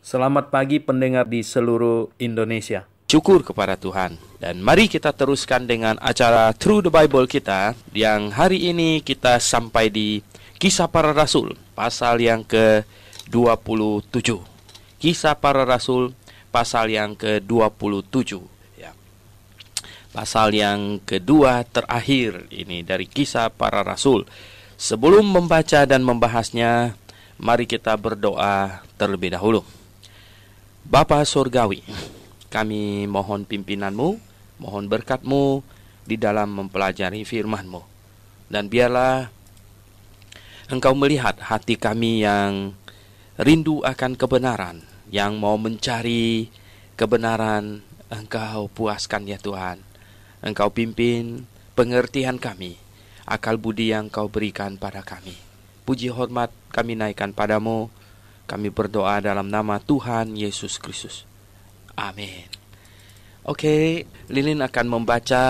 Selamat pagi pendengar di seluruh Indonesia. Syukur kepada Tuhan. Dan mari kita teruskan dengan acara Through the Bible kita, yang hari ini kita sampai di Kisah Para Rasul, pasal yang ke-27. Kisah Para Rasul, pasal yang ke-27. Ya. Pasal yang kedua terakhir ini dari Kisah Para Rasul. Sebelum membaca dan membahasnya, mari kita berdoa terlebih dahulu. Bapa Surgawi, kami mohon pimpinanmu, mohon berkatmu di dalam mempelajari firman-Mu. Dan biarlah Engkau melihat hati kami yang rindu akan kebenaran, yang mau mencari kebenaran. Engkau puaskan ya Tuhan. Engkau pimpin pengertian kami, akal budi yang Kau berikan pada kami. Puji hormat kami naikkan padamu. Kami berdoa dalam nama Tuhan Yesus Kristus. Amin. Oke, Lilin akan membaca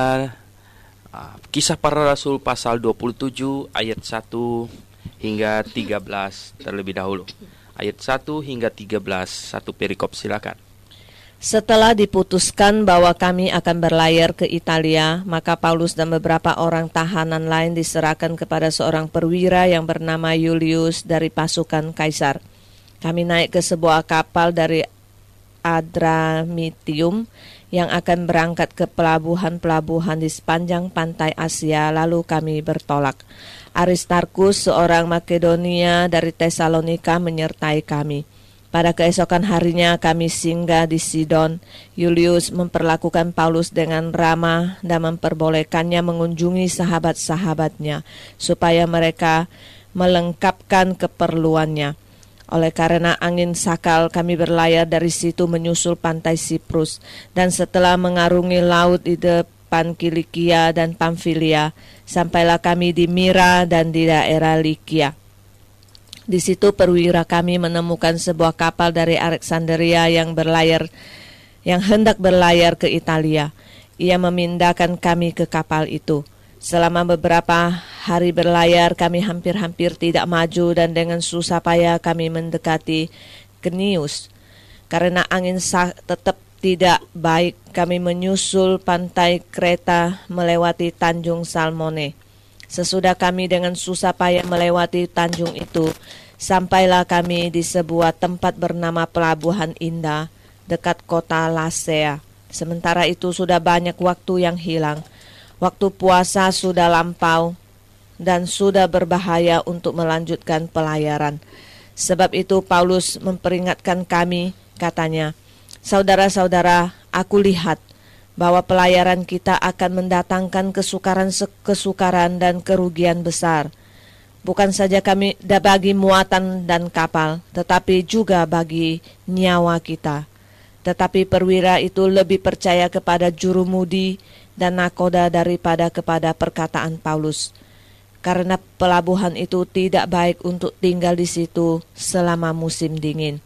Kisah Para Rasul pasal 27 ayat 1 hingga 13 terlebih dahulu. Ayat 1 hingga 13, satu perikop, silakan. Setelah diputuskan bahwa kami akan berlayar ke Italia, maka Paulus dan beberapa orang tahanan lain diserahkan kepada seorang perwira yang bernama Julius dari pasukan Kaisar. Kami naik ke sebuah kapal dari Adramitium yang akan berangkat ke pelabuhan-pelabuhan di sepanjang pantai Asia, lalu kami bertolak. Aristarkus, seorang Makedonia dari Tesalonika, menyertai kami. Pada keesokan harinya kami singgah di Sidon. Julius memperlakukan Paulus dengan ramah dan memperbolehkannya mengunjungi sahabat-sahabatnya, supaya mereka melengkapkan keperluannya. Oleh karena angin sakal, kami berlayar dari situ menyusul pantai Siprus, dan setelah mengarungi laut di depan Kilikia dan Pamfilia, sampailah kami di Mira dan di daerah Likia. Di situ perwira kami menemukan sebuah kapal dari Alexandria yang hendak berlayar ke Italia. Ia memindahkan kami ke kapal itu. Selama beberapa hari berlayar, kami hampir-hampir tidak maju, dan dengan susah payah kami mendekati Kenius. Karena angin tetap tidak baik, kami menyusul pantai Kreta melewati Tanjung Salmone. Sesudah kami dengan susah payah melewati tanjung itu, sampailah kami di sebuah tempat bernama Pelabuhan Indah, dekat kota Lasea. Sementara itu sudah banyak waktu yang hilang. Waktu puasa sudah lampau dan sudah berbahaya untuk melanjutkan pelayaran. Sebab itu Paulus memperingatkan kami, katanya, "Saudara-saudara, aku lihat bahwa pelayaran kita akan mendatangkan kesukaran dan kerugian besar. Bukan saja bagi muatan dan kapal, tetapi juga bagi nyawa kita." Tetapi perwira itu lebih percaya kepada jurumudi dan nakoda daripada kepada perkataan Paulus, karena pelabuhan itu tidak baik untuk tinggal di situ selama musim dingin.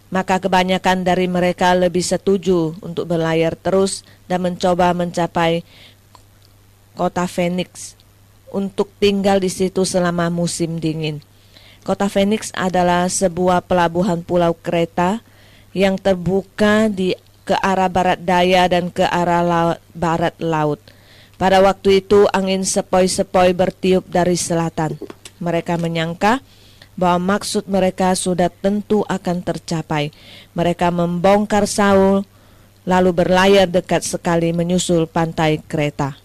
Maka kebanyakan dari mereka lebih setuju untuk berlayar terus dan mencoba mencapai kota Phoenix untuk tinggal di situ selama musim dingin. Kota Phoenix adalah sebuah pelabuhan pulau Kreta yang terbuka ke arah barat daya dan ke arah barat laut. Pada waktu itu angin sepoi-sepoi bertiup dari selatan. Mereka menyangka bahwa maksud mereka sudah tentu akan tercapai. Mereka membongkar Saul, lalu berlayar dekat sekali menyusul pantai Kreta.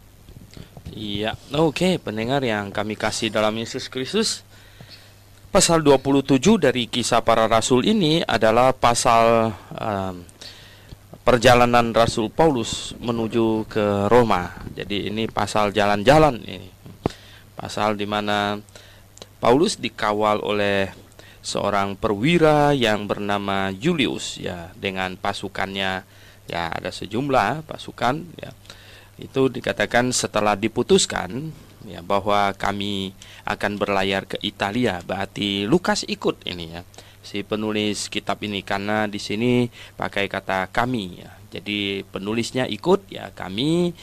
Iya, oke, pendengar yang kami kasih dalam Yesus Kristus, pasal 27 dari Kisah Para Rasul ini adalah pasal perjalanan Rasul Paulus menuju ke Roma. Jadi ini pasal jalan-jalan ini. Pasal di mana Paulus dikawal oleh seorang perwira yang bernama Julius, ya, dengan pasukannya. Ya, ada sejumlah pasukan, ya. Itu dikatakan setelah diputuskan, ya, bahwa kami akan berlayar ke Italia. Berarti Lukas ikut ini, ya, si penulis kitab ini, karena di sini pakai kata kami, ya. Jadi penulisnya ikut, ya, kami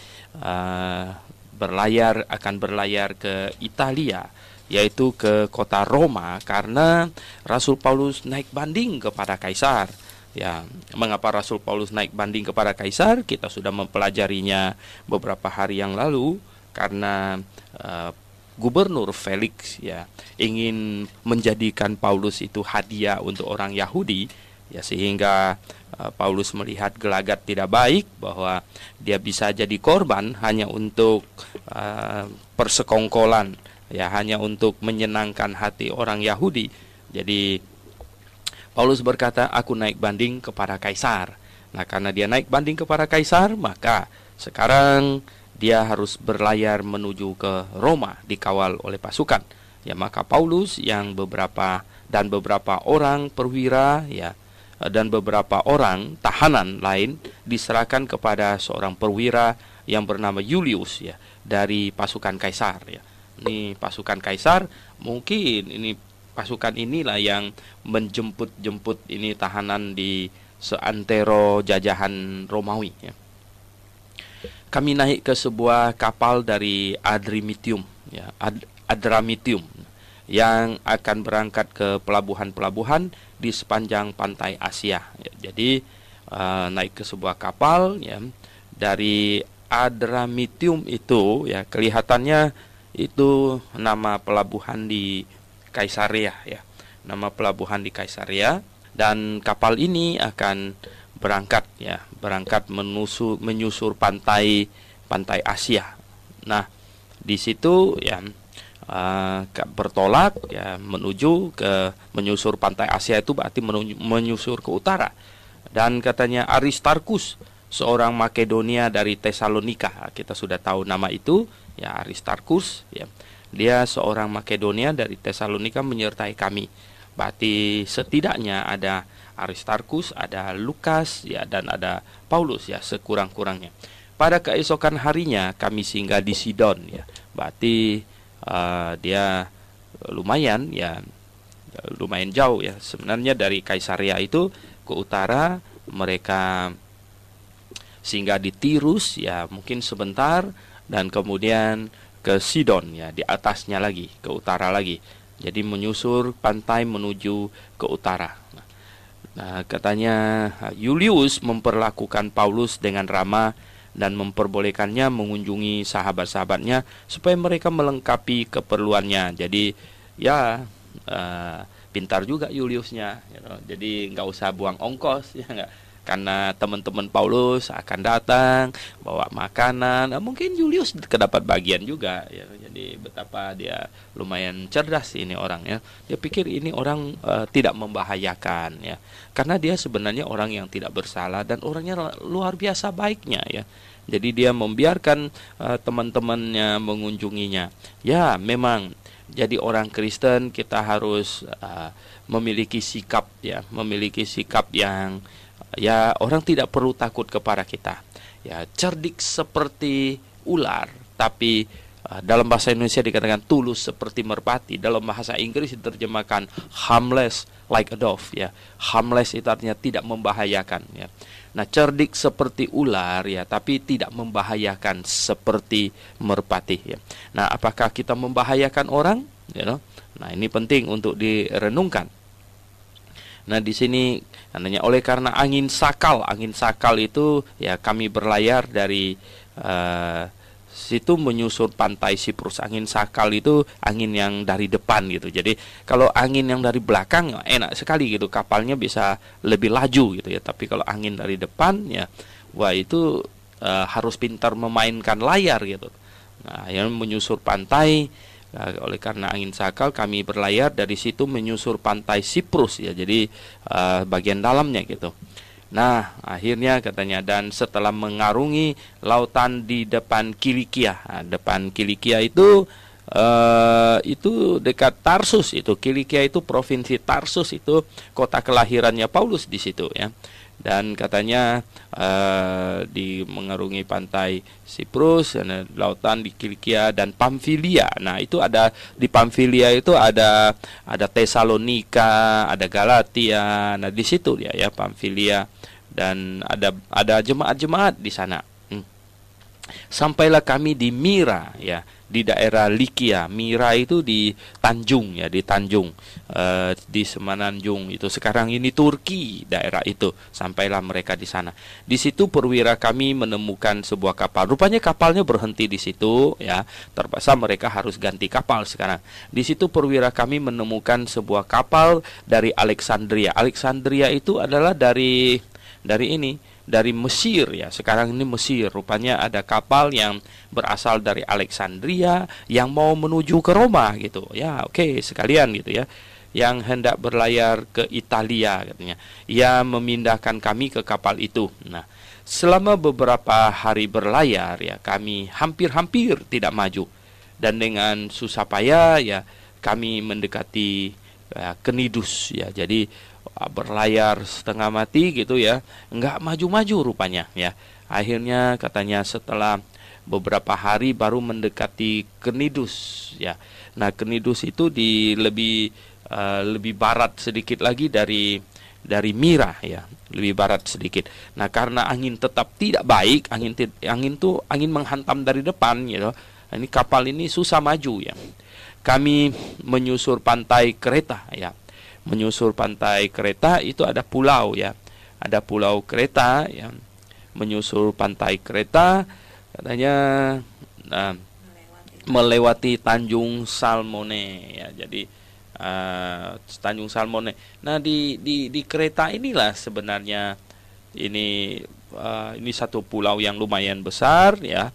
akan berlayar ke Italia, yaitu ke kota Roma, karena Rasul Paulus naik banding kepada Kaisar. Ya, mengapa Rasul Paulus naik banding kepada kaisar? Kita sudah mempelajarinya beberapa hari yang lalu, karena Gubernur Felix ya ingin menjadikan Paulus itu hadiah untuk orang Yahudi, ya, sehingga Paulus melihat gelagat tidak baik bahwa dia bisa jadi korban hanya untuk persekongkolan, ya, hanya untuk menyenangkan hati orang Yahudi. Jadi Paulus berkata, aku naik banding kepada kaisar. Nah, karena dia naik banding kepada kaisar, maka sekarang dia harus berlayar menuju ke Roma dikawal oleh pasukan. Ya, maka Paulus yang beberapa orang perwira, ya, dan beberapa orang tahanan lain diserahkan kepada seorang perwira yang bernama Julius, ya, dari pasukan kaisar, ya. Ini pasukan kaisar, mungkin ini pasukan inilah yang menjemput ini tahanan di seantero jajahan Romawi, ya. Kami naik ke sebuah kapal dari Adramitium, ya, Adramitium, yang akan berangkat ke pelabuhan-pelabuhan di sepanjang pantai Asia. Ya, jadi naik ke sebuah kapal, ya, dari Adramitium itu, ya, kelihatannya itu nama pelabuhan di Kaisarea, ya, nama pelabuhan di Kaisarea, dan kapal ini akan berangkat menyusur pantai Asia. Nah, di situ, ya, bertolak, ya, menyusur pantai Asia itu berarti menyusur ke utara. Dan katanya Aristarkus, seorang Makedonia dari Tesalonika, kita sudah tahu nama itu, ya, Aristarkus, ya. Dia seorang Makedonia dari Tesalonika menyertai kami. Berarti setidaknya ada Aristarkus, ada Lukas, ya, dan ada Paulus, ya, sekurang-kurangnya. Pada keesokan harinya kami singgah di Sidon, ya. Berarti dia lumayan jauh, ya. Sebenarnya dari Kaisarea itu ke utara, mereka singgah di Tirus, ya, mungkin sebentar, dan kemudian ke Sidon, ya, di atasnya lagi, ke utara lagi. Jadi menyusur pantai menuju ke utara. Nah, katanya Julius memperlakukan Paulus dengan ramah dan memperbolehkannya mengunjungi sahabat-sahabatnya supaya mereka melengkapi keperluannya. Jadi, ya, pintar juga Juliusnya, jadi nggak usah buang ongkos, ya, nggak. Karena teman-teman Paulus akan datang bawa makanan, mungkin Julius kedapat bagian juga, ya. Jadi betapa dia lumayan cerdas ini orang, ya. Dia pikir ini orang tidak membahayakan, ya. Karena dia sebenarnya orang yang tidak bersalah dan orangnya luar biasa baiknya, ya. Jadi dia membiarkan teman-temannya mengunjunginya. Ya, memang jadi orang Kristen kita harus memiliki sikap, ya, yang, ya, orang tidak perlu takut kepada kita. Ya, cerdik seperti ular, tapi dalam bahasa Indonesia dikatakan tulus seperti merpati. Dalam bahasa Inggris diterjemahkan harmless like a dove, ya. Harmless itu artinya tidak membahayakan, ya. Nah, cerdik seperti ular, ya, tapi tidak membahayakan seperti merpati, ya. Nah, apakah kita membahayakan orang? Nah, ini penting untuk direnungkan. Nah, di sini namanya oleh karena angin sakal itu, ya, kami berlayar dari situ menyusur pantai Siprus. Angin sakal itu angin yang dari depan, gitu. Jadi kalau angin yang dari belakang enak sekali, gitu, kapalnya bisa lebih laju, gitu, ya. Tapi kalau angin dari depan, ya, wah, itu harus pintar memainkan layar, gitu. Nah, yang menyusur pantai, oleh karena angin sakal kami berlayar dari situ menyusur pantai Siprus, ya. Jadi bagian dalamnya, gitu. Nah, akhirnya katanya, dan setelah mengarungi lautan di depan Kilikia. Nah, depan Kilikia itu dekat Tarsus. Itu Kilikia itu provinsi Tarsus, itu kota kelahirannya Paulus di situ, ya. Dan katanya di mengarungi pantai Siprus, lautan di Kilikia dan Pamfilia. Nah, itu ada di Pamfilia itu ada Tesalonika, ada Galatia. Nah, di situ dia, ya, Pamfilia, dan ada jemaat-jemaat di sana. Sampailah kami di Mira, ya. di daerah Likia. Mira itu di Tanjung ya, di Tanjung, di Semenanjung itu. Sekarang ini Turki daerah itu. Sampailah mereka di sana. Di situ perwira kami menemukan sebuah kapal. Rupanya kapalnya berhenti di situ ya. Terpaksa mereka harus ganti kapal sekarang. Di situ perwira kami menemukan sebuah kapal dari Alexandria. Alexandria itu adalah dari Mesir ya. Sekarang ini Mesir. Rupanya ada kapal yang berasal dari Alexandria yang mau menuju ke Roma gitu. Ya, oke, sekalian gitu ya. Yang hendak berlayar ke Italia katanya. Ia memindahkan kami ke kapal itu. Nah, selama beberapa hari berlayar ya, kami hampir-hampir tidak maju. Dan dengan susah payah ya kami mendekati Knidus ya. Jadi berlayar setengah mati gitu ya, nggak maju-maju rupanya ya. Akhirnya katanya setelah beberapa hari baru mendekati Knidus ya. Nah, Knidus itu di lebih barat sedikit lagi dari Mira ya, lebih barat sedikit. Nah, karena angin tetap tidak baik, angin menghantam dari depan gitu. Ini kapal ini susah maju ya. Kami menyusur pantai Kreta ya. Menyusur pantai Kreta itu ada pulau ya. Ada pulau Kreta ya. Menyusur pantai Kreta katanya melewati Tanjung Salmone ya. Jadi Tanjung Salmone. Nah, di Kreta inilah sebenarnya ini satu pulau yang lumayan besar ya.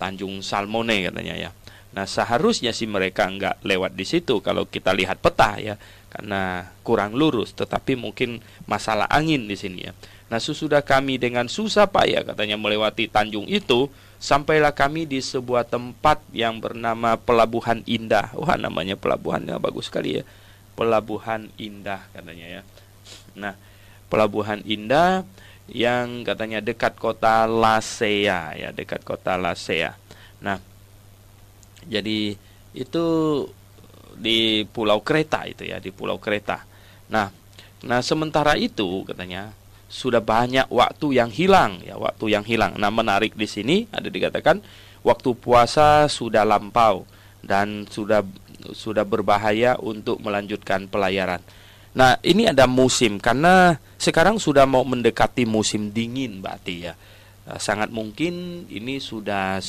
Tanjung Salmone katanya ya. Nah, seharusnya sih mereka nggak lewat di situ kalau kita lihat peta ya, karena kurang lurus. Tetapi mungkin masalah angin di sini ya. Nah, sesudah kami dengan susah payah katanya melewati Tanjung itu, sampailah kami di sebuah tempat yang bernama Pelabuhan Indah. Wah, namanya pelabuhannya bagus sekali ya. Pelabuhan Indah katanya ya. Nah, Pelabuhan Indah yang katanya dekat kota Lasea ya, dekat kota Lasea. Nah, jadi itu di Pulau Kreta itu ya, di Pulau Kreta. Nah, sementara itu katanya sudah banyak waktu yang hilang ya, waktu yang hilang. Nah, menarik di sini ada dikatakan waktu puasa sudah lampau dan sudah berbahaya untuk melanjutkan pelayaran. Nah, ini ada musim karena sekarang sudah mau mendekati musim dingin berarti ya. Sangat mungkin ini sudah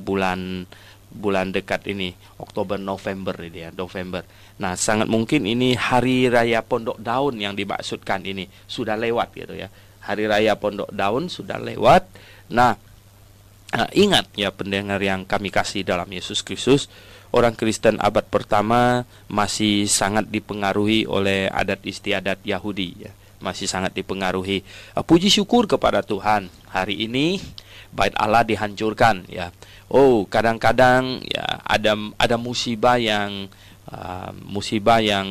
bulan dekat ini, Oktober November ini ya, November. Nah, sangat mungkin ini hari raya Pondok Daun yang dimaksudkan ini sudah lewat gitu ya. Hari raya Pondok Daun sudah lewat. Nah, ingat ya pendengar yang kami kasih dalam Yesus Kristus, orang Kristen abad pertama masih sangat dipengaruhi oleh adat istiadat Yahudi ya. Masih sangat dipengaruhi. Puji syukur kepada Tuhan, hari ini Bait Allah dihancurkan ya. Oh, kadang-kadang ya ada musibah yang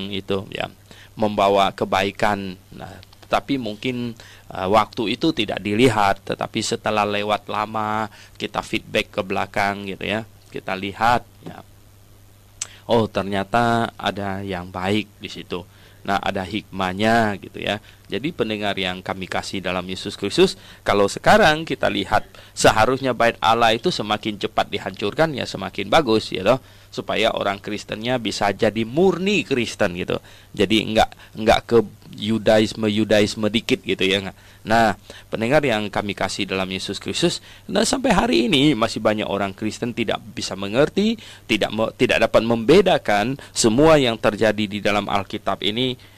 itu ya membawa kebaikan. Nah, tapi mungkin waktu itu tidak dilihat, tetapi setelah lewat lama kita feedback ke belakang gitu ya. Kita lihat ya. Oh, ternyata ada yang baik di situ. Nah, ada hikmahnya gitu ya. Jadi pendengar yang kami kasih dalam Yesus Kristus, kalau sekarang kita lihat seharusnya bait Allah itu semakin cepat dihancurkan ya semakin bagus ya toh, supaya orang Kristennya bisa jadi murni Kristen gitu. Jadi enggak ke Yudaisme dikit gitu ya. Nah, pendengar yang kami kasih dalam Yesus Kristus, nah sampai hari ini masih banyak orang Kristen tidak bisa mengerti, tidak dapat membedakan semua yang terjadi di dalam Alkitab ini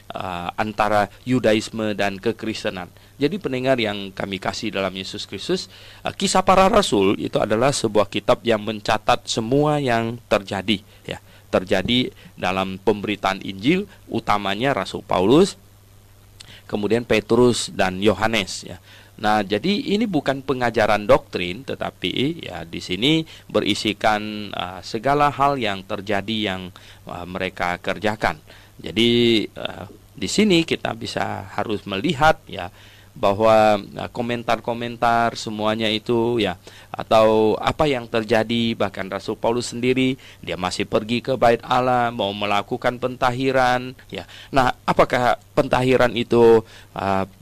antara Yudaisme dan kekristenan. Jadi pendengar yang kami kasih dalam Yesus Kristus, Kisah Para Rasul itu adalah sebuah kitab yang mencatat semua yang terjadi ya. Terjadi dalam pemberitaan Injil, utamanya Rasul Paulus, kemudian Petrus dan Yohanes ya. Nah, jadi ini bukan pengajaran doktrin, tetapi ya di sini berisikan segala hal yang terjadi yang mereka kerjakan. Jadi di sini kita harus melihat ya bahwa komentar-komentar semuanya itu ya, atau apa yang terjadi, bahkan Rasul Paulus sendiri dia masih pergi ke Bait Allah mau melakukan pentahiran ya. Nah, apakah pentahiran itu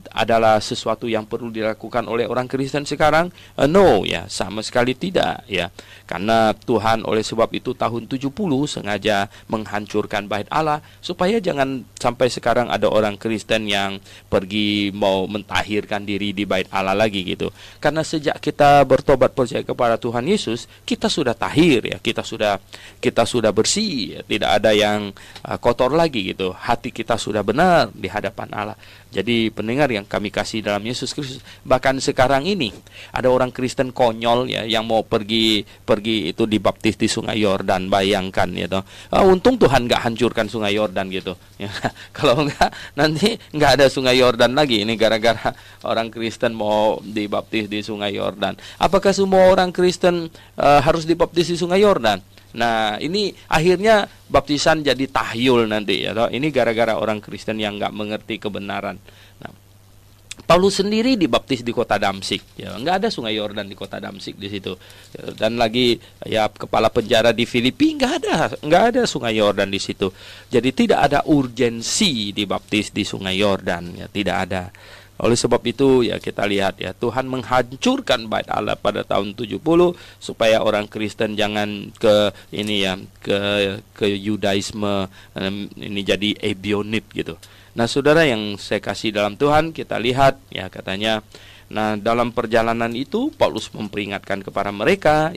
adalah sesuatu yang perlu dilakukan oleh orang Kristen sekarang? No ya, sama sekali tidak ya. Karena Tuhan oleh sebab itu tahun 70 sengaja menghancurkan Bait Allah supaya jangan sampai sekarang ada orang Kristen yang pergi mau mentahirkan diri di Bait Allah lagi gitu. Karena sejak kita bertobat percaya kepada Tuhan Yesus, kita sudah tahir ya, kita sudah bersih ya. Tidak ada yang kotor lagi gitu. Hati kita sudah benar di hadapan Allah. Jadi pendengar yang kami kasih dalam Yesus Kristus, bahkan sekarang ini ada orang Kristen konyol ya yang mau pergi itu dibaptis di Sungai Yordan, bayangkan ya toh. Untung Tuhan nggak hancurkan Sungai Yordan gitu. Ya, kalau nggak nanti nggak ada Sungai Yordan lagi. Ini gara-gara orang Kristen mau dibaptis di Sungai Yordan. Apakah semua orang Kristen harus dibaptis di Sungai Yordan? Nah, ini akhirnya baptisan jadi tahyul nanti ya toh. Ini gara-gara orang Kristen yang nggak mengerti kebenaran. Nah, Paulus sendiri dibaptis di kota Damsyik ya, nggak ada Sungai Yordan di kota Damsyik di situ. Dan lagi ya kepala penjara di Filipi nggak ada Sungai Yordan di situ. Jadi tidak ada urgensi dibaptis di Sungai Yordan ya, tidak ada. Oleh sebab itu ya kita lihat ya, Tuhan menghancurkan Bait Allah pada tahun 70 supaya orang Kristen jangan ke ini ya, ke Yudaisme ini jadi Ebionit gitu. Nah, saudara yang saya kasih dalam Tuhan, kita lihat ya katanya, nah dalam perjalanan itu Paulus memperingatkan kepada mereka,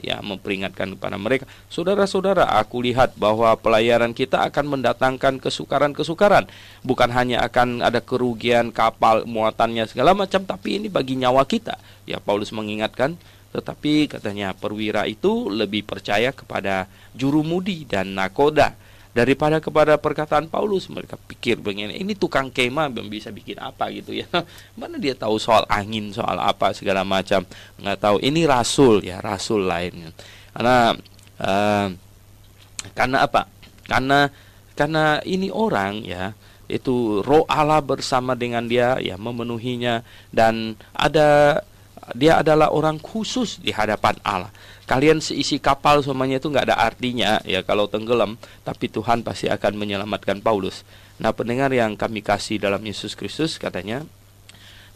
saudara-saudara, aku lihat bahwa pelayaran kita akan mendatangkan kesukaran-kesukaran. Bukan hanya akan ada kerugian kapal, muatannya segala macam, tapi ini bagi nyawa kita. Ya, Paulus mengingatkan, tetapi katanya perwira itu lebih percaya kepada jurumudi dan nakoda daripada kepada perkataan Paulus. Mereka pikir begini, ini tukang kemah bisa bikin apa gitu ya. Mana dia tahu soal angin, soal apa segala macam, nggak tahu. Ini rasul ya, rasul lainnya. Karena apa? Karena ini orang ya, itu Roh Allah bersama dengan dia ya, memenuhinya, dan dia adalah orang khusus di hadapan Allah. Kalian seisi kapal semuanya itu nggak ada artinya ya kalau tenggelam, tapi Tuhan pasti akan menyelamatkan Paulus. Nah, pendengar yang kami kasih dalam Yesus Kristus, katanya,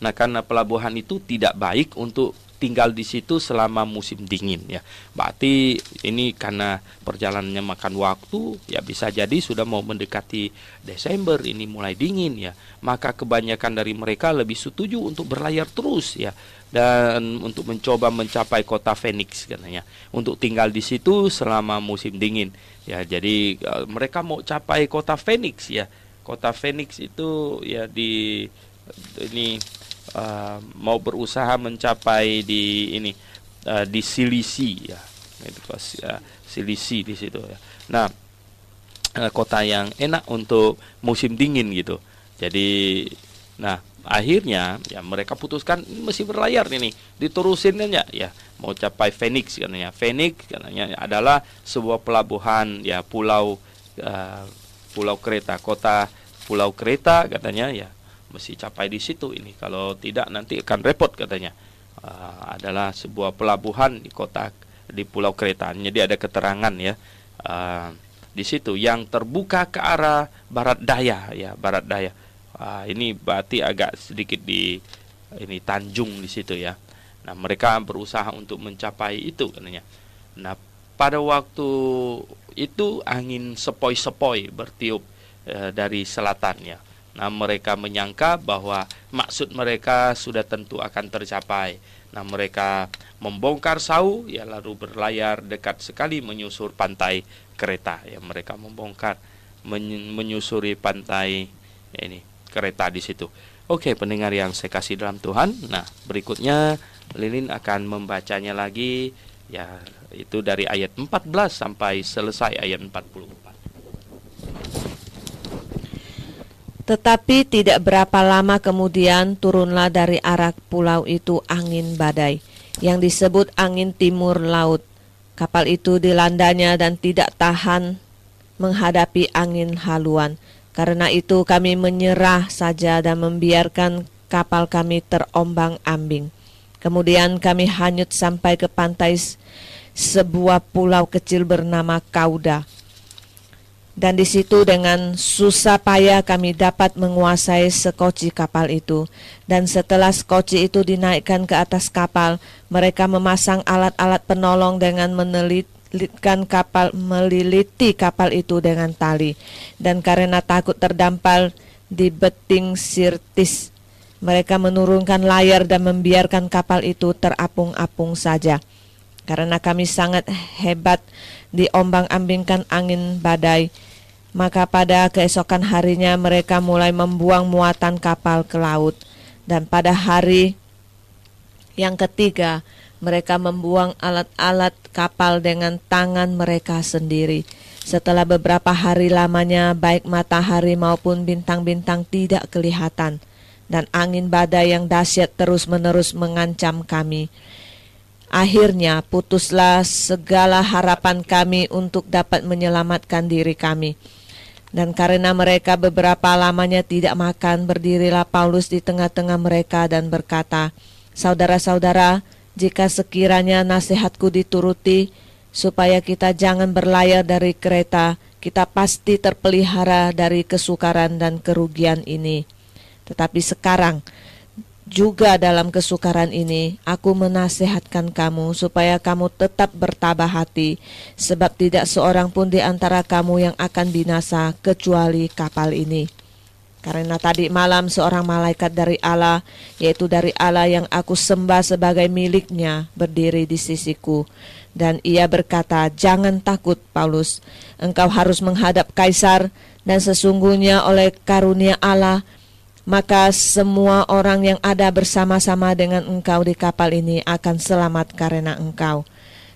nah karena pelabuhan itu tidak baik untuk tinggal di situ selama musim dingin ya. Berarti ini karena perjalanannya makan waktu ya, bisa jadi sudah mau mendekati Desember, ini mulai dingin ya. Maka kebanyakan dari mereka lebih setuju untuk berlayar terus ya, dan untuk mencoba mencapai kota Phoenix katanya, untuk tinggal di situ selama musim dingin ya. Jadi mereka mau capai kota Phoenix ya. Kota Phoenix itu ya di ini mau berusaha mencapai di ini di Silisi ya, itu pas Silisi di situ ya. Nah, kota yang enak untuk musim dingin gitu. Jadi, nah akhirnya ya mereka putuskan mesti berlayar ini, diterusin aja ya, mau capai Phoenix katanya. Phoenix katanya adalah sebuah pelabuhan ya, pulau Kreta, kota Pulau Kreta katanya ya. Mesti capai di situ ini, kalau tidak nanti akan repot katanya. Adalah sebuah pelabuhan di Pulau Kreta. Jadi ada keterangan ya di situ yang terbuka ke arah barat daya ya, barat daya. Ini berarti agak sedikit di ini tanjung di situ ya. Nah, mereka berusaha untuk mencapai itu katanya. Nah, pada waktu itu angin sepoi-sepoi bertiup dari selatan ya. Nah, mereka menyangka bahwa maksud mereka sudah tentu akan tercapai. Nah, mereka membongkar sau ya, lalu berlayar dekat sekali menyusur pantai Kreta ya. Mereka membongkar menyusuri pantai ini Kreta di situ. Oke, pendengar yang saya kasih dalam Tuhan. Nah, berikutnya Lilin akan membacanya lagi ya, itu dari ayat 14 sampai selesai ayat 44. Tetapi tidak berapa lama kemudian turunlah dari arah pulau itu angin badai, yang disebut angin timur laut. Kapal itu dilandanya dan tidak tahan menghadapi angin haluan. Karena itu kami menyerah saja dan membiarkan kapal kami terombang-ambing. Kemudian kami hanyut sampai ke pantai sebuah pulau kecil bernama Kauda. Dan di situ dengan susah payah kami dapat menguasai sekoci kapal itu. Dan setelah sekoci itu dinaikkan ke atas kapal, mereka memasang alat-alat penolong dengan meliliti kapal itu dengan tali. Dan karena takut terdampar di beting Sirtis, mereka menurunkan layar dan membiarkan kapal itu terapung-apung saja. Karena kami sangat hebat diombang-ambingkan angin badai, maka pada keesokan harinya mereka mulai membuang muatan kapal ke laut. Dan pada hari yang ketiga, mereka membuang alat-alat kapal dengan tangan mereka sendiri. Setelah beberapa hari lamanya, baik matahari maupun bintang-bintang tidak kelihatan, dan angin badai yang dahsyat terus-menerus mengancam kami. Akhirnya putuslah segala harapan kami untuk dapat menyelamatkan diri kami. Dan karena mereka beberapa lamanya tidak makan, berdirilah Paulus di tengah-tengah mereka dan berkata, "Saudara-saudara, jika sekiranya nasihatku dituruti, supaya kita jangan berlayar dari Kreta, kita pasti terpelihara dari kesukaran dan kerugian ini. Tetapi sekarang, juga dalam kesukaran ini, aku menasihatkan kamu supaya kamu tetap bertabah hati, sebab tidak seorang pun di antara kamu yang akan binasa kecuali kapal ini. Karena tadi malam seorang malaikat dari Allah, yaitu dari Allah yang aku sembah sebagai miliknya, berdiri di sisiku. Dan ia berkata, 'Jangan takut, Paulus, engkau harus menghadap Kaisar, dan sesungguhnya oleh karunia Allah, maka semua orang yang ada bersama-sama dengan engkau di kapal ini akan selamat karena engkau.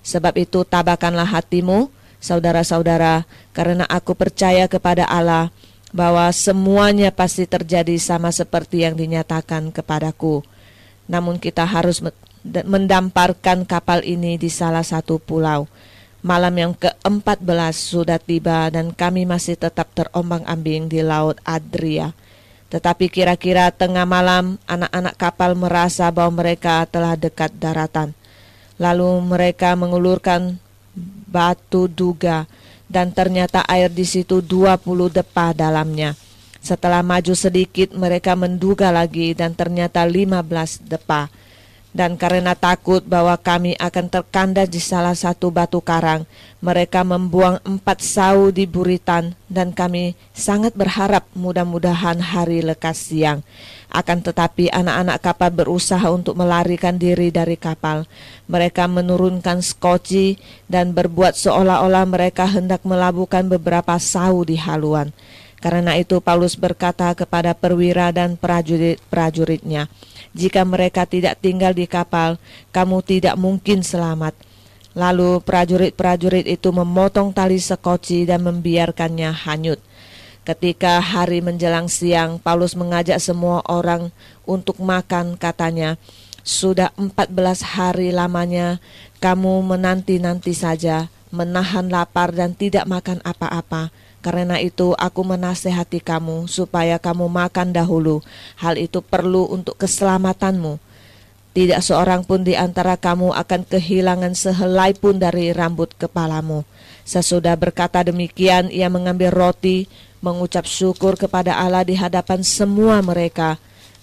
Sebab itu tabahkanlah hatimu, saudara-saudara, karena aku percaya kepada Allah bahwa semuanya pasti terjadi sama seperti yang dinyatakan kepadaku. Namun kita harus mendamparkan kapal ini di salah satu pulau. Malam yang ke-14 sudah tiba dan kami masih tetap terombang-ambing di Laut Adria. Tetapi kira-kira tengah malam, anak-anak kapal merasa bahwa mereka telah dekat daratan. Lalu mereka mengulurkan batu duga, dan ternyata air di situ 20 depa dalamnya. Setelah maju sedikit, mereka menduga lagi, dan ternyata 15 depa. Dan karena takut bahwa kami akan terkandas di salah satu batu karang, mereka membuang 4 sau di buritan, dan kami sangat berharap mudah-mudahan hari lekas siang. Akan tetapi anak-anak kapal berusaha untuk melarikan diri dari kapal. Mereka menurunkan skoci dan berbuat seolah-olah mereka hendak melabuhkan beberapa sau di haluan. Karena itu Paulus berkata kepada perwira dan prajurit-prajuritnya, "Jika mereka tidak tinggal di kapal, kamu tidak mungkin selamat." Lalu prajurit-prajurit itu memotong tali sekoci dan membiarkannya hanyut. Ketika hari menjelang siang, Paulus mengajak semua orang untuk makan, katanya, "Sudah 14 hari lamanya kamu menanti-nanti saja, menahan lapar dan tidak makan apa-apa. Karena itu aku menasehati kamu supaya kamu makan dahulu. Hal itu perlu untuk keselamatanmu. Tidak seorang pun di antara kamu akan kehilangan sehelai pun dari rambut kepalamu." Sesudah berkata demikian, ia mengambil roti, mengucap syukur kepada Allah di hadapan semua mereka,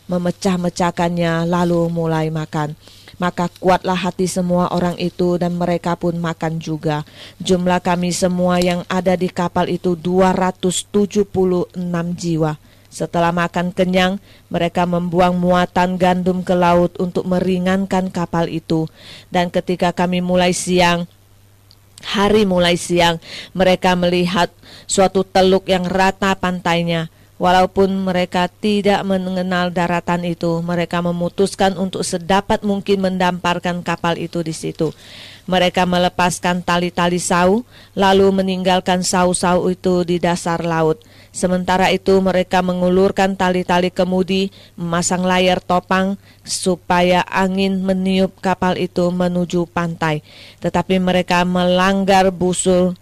memecah-mecahkannya lalu mulai makan. Maka kuatlah hati semua orang itu dan mereka pun makan juga. Jumlah kami semua yang ada di kapal itu 276 jiwa. Setelah makan kenyang, mereka membuang muatan gandum ke laut untuk meringankan kapal itu. Dan ketika hari mulai siang, mereka melihat suatu teluk yang rata pantainya. Walaupun mereka tidak mengenal daratan itu, mereka memutuskan untuk sedapat mungkin mendamparkan kapal itu di situ. Mereka melepaskan tali-tali sau, lalu meninggalkan sau-sau itu di dasar laut. Sementara itu mereka mengulurkan tali-tali kemudi, memasang layar topang supaya angin meniup kapal itu menuju pantai. Tetapi mereka melanggar bungsung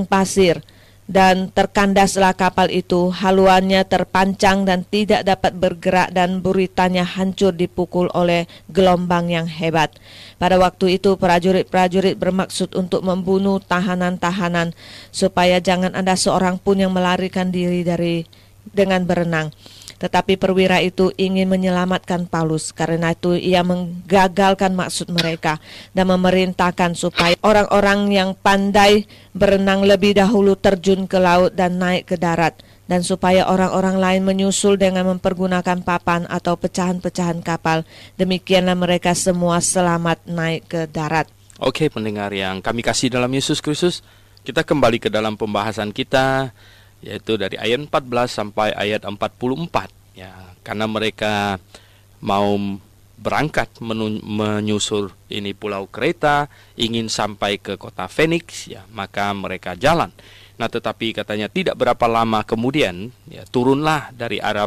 pasir Dan terkandaslah kapal itu, haluannya terpancang dan tidak dapat bergerak, dan buritannya hancur dipukul oleh gelombang yang hebat. Pada waktu itu prajurit-prajurit bermaksud untuk membunuh tahanan-tahanan, supaya jangan ada seorang pun yang melarikan diri dengan berenang. Tetapi perwira itu ingin menyelamatkan Paulus. Karena itu ia menggagalkan maksud mereka dan memerintahkan supaya orang-orang yang pandai berenang lebih dahulu terjun ke laut dan naik ke darat, dan supaya orang-orang lain menyusul dengan mempergunakan papan atau pecahan-pecahan kapal. Demikianlah mereka semua selamat naik ke darat. Oke, pendengar yang kami kasih dalam Yesus Kristus, kita kembali ke dalam pembahasan kita, yaitu dari ayat 14 sampai ayat 44. Ya, karena mereka mau berangkat menyusur ini pulau Kreta, ingin sampai ke kota Phoenix, ya, maka mereka jalan. Nah, tetapi katanya tidak berapa lama kemudian, ya, turunlah dari arah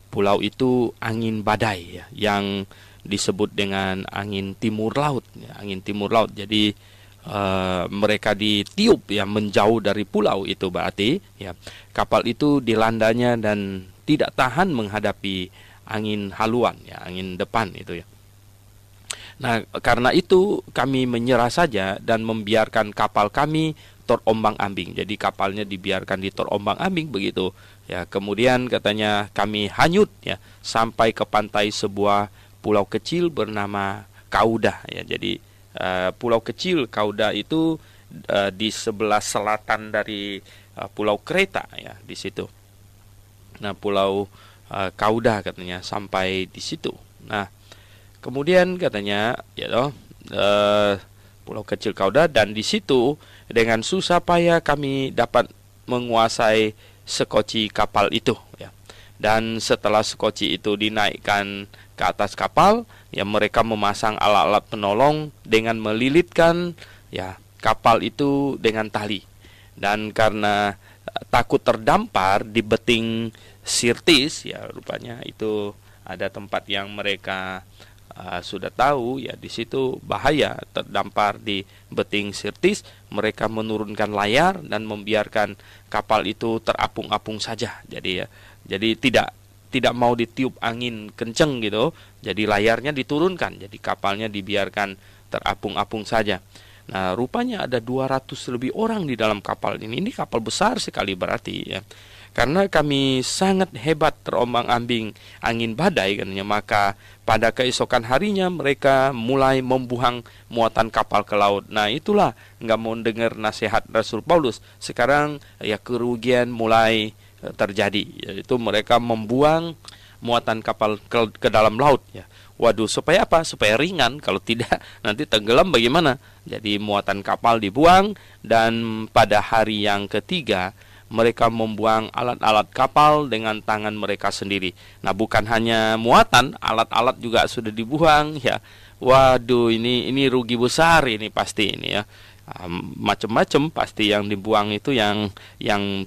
pulau itu angin badai, ya, yang disebut dengan angin timur laut, ya, angin timur laut. Jadi mereka ditiup, ya, menjauh dari pulau itu, berarti ya kapal itu dilandanya dan tidak tahan menghadapi angin haluan, ya, angin depan itu, ya. Nah, karena itu kami menyerah saja dan membiarkan kapal kami terombang-ambing. Jadi kapalnya dibiarkan diterombang-ambing begitu, ya. Kemudian katanya kami hanyut, ya, sampai ke pantai sebuah pulau kecil bernama Kauda, ya. Jadi pulau kecil Kauda itu di sebelah selatan dari pulau Kreta, ya, di situ. Nah, pulau Kauda katanya sampai di situ. Nah, kemudian katanya, ya toh, pulau kecil Kauda, dan di situ dengan susah payah kami dapat menguasai sekoci kapal itu, ya. Dan setelah sekoci itu dinaikkan ke atas kapal, ya, mereka memasang alat-alat penolong dengan melilitkan, ya, kapal itu dengan tali. Dan karena takut terdampar di beting Sirtis, ya, rupanya itu ada tempat yang mereka sudah tahu, ya, di situ bahaya terdampar di beting Sirtis. Mereka menurunkan layar dan membiarkan kapal itu terapung-apung saja. Jadi tidak mau ditiup angin kenceng gitu. Jadi layarnya diturunkan. Jadi kapalnya dibiarkan terapung-apung saja. Nah, rupanya ada 200 lebih orang di dalam kapal ini. Ini kapal besar sekali berarti, ya. Karena kami sangat hebat terombang-ambing angin badai katanya, maka pada keesokan harinya mereka mulai membuang muatan kapal ke laut. Nah, itulah nggak mau dengar nasihat Rasul Paulus. Sekarang, ya, kerugian mulai terjadi, yaitu mereka membuang muatan kapal ke dalam laut, ya. Waduh, supaya apa? Supaya ringan. Kalau tidak, nanti tenggelam bagaimana? Jadi muatan kapal dibuang, dan pada hari yang ketiga mereka membuang alat-alat kapal dengan tangan mereka sendiri. Nah, bukan hanya muatan, alat-alat juga sudah dibuang, ya. Waduh, ini rugi besar ini pasti ini, ya. Macam-macam pasti yang dibuang itu yang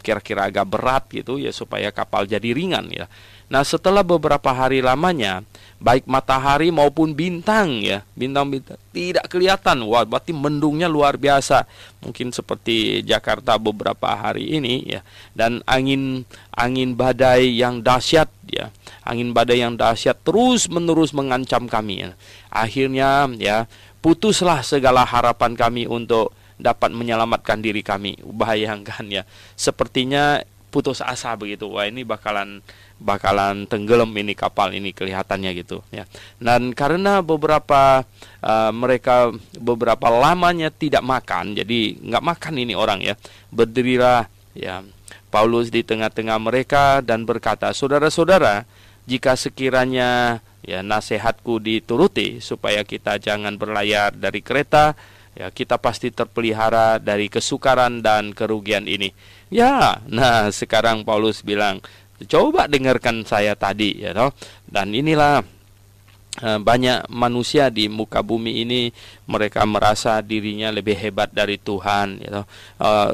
kira-kira agak berat gitu, ya, supaya kapal jadi ringan, ya. Nah, setelah beberapa hari lamanya, baik matahari maupun bintang, ya, bintang-bintang tidak kelihatan. Wah, berarti mendungnya luar biasa. Mungkin seperti Jakarta beberapa hari ini, ya. Dan angin badai yang dahsyat, ya. Angin badai yang dahsyat terus-menerus mengancam kami, ya. Akhirnya, ya, putuslah segala harapan kami untuk dapat menyelamatkan diri kami. Bayangkan, ya, sepertinya putus asa begitu. Wah, ini bakalan tenggelam ini kapal ini kelihatannya gitu, ya. Dan karena mereka beberapa lamanya tidak makan, jadi nggak makan ini orang, ya. Berdirilah, ya, Paulus di tengah-tengah mereka dan berkata, "Saudara-saudara, jika sekiranya, ya, nasihatku dituruti supaya kita jangan berlayar dari Kreta, ya, kita pasti terpelihara dari kesukaran dan kerugian ini." Ya, nah sekarang Paulus bilang, coba dengarkan saya tadi, ya toh. Dan inilah banyak manusia di muka bumi ini, mereka merasa dirinya lebih hebat dari Tuhan, ya toh.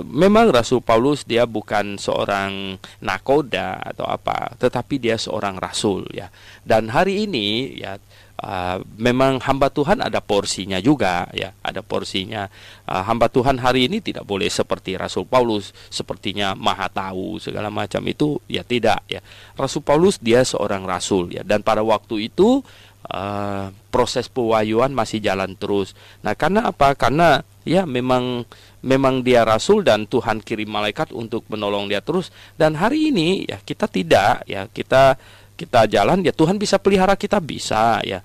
Memang Rasul Paulus dia bukan seorang nakoda atau apa, tetapi dia seorang rasul, ya. Dan hari ini, ya, memang hamba Tuhan ada porsinya juga, ya, ada porsinya. Hamba Tuhan hari ini tidak boleh seperti Rasul Paulus, sepertinya maha tahu segala macam itu, ya tidak, ya. Rasul Paulus dia seorang rasul, ya, dan pada waktu itu proses pewahyuan masih jalan terus. Nah, karena apa? Karena ya memang dia rasul dan Tuhan kirim malaikat untuk menolong dia terus. Dan hari ini ya kita tidak, ya kita jalan, ya Tuhan bisa pelihara kita, bisa, ya.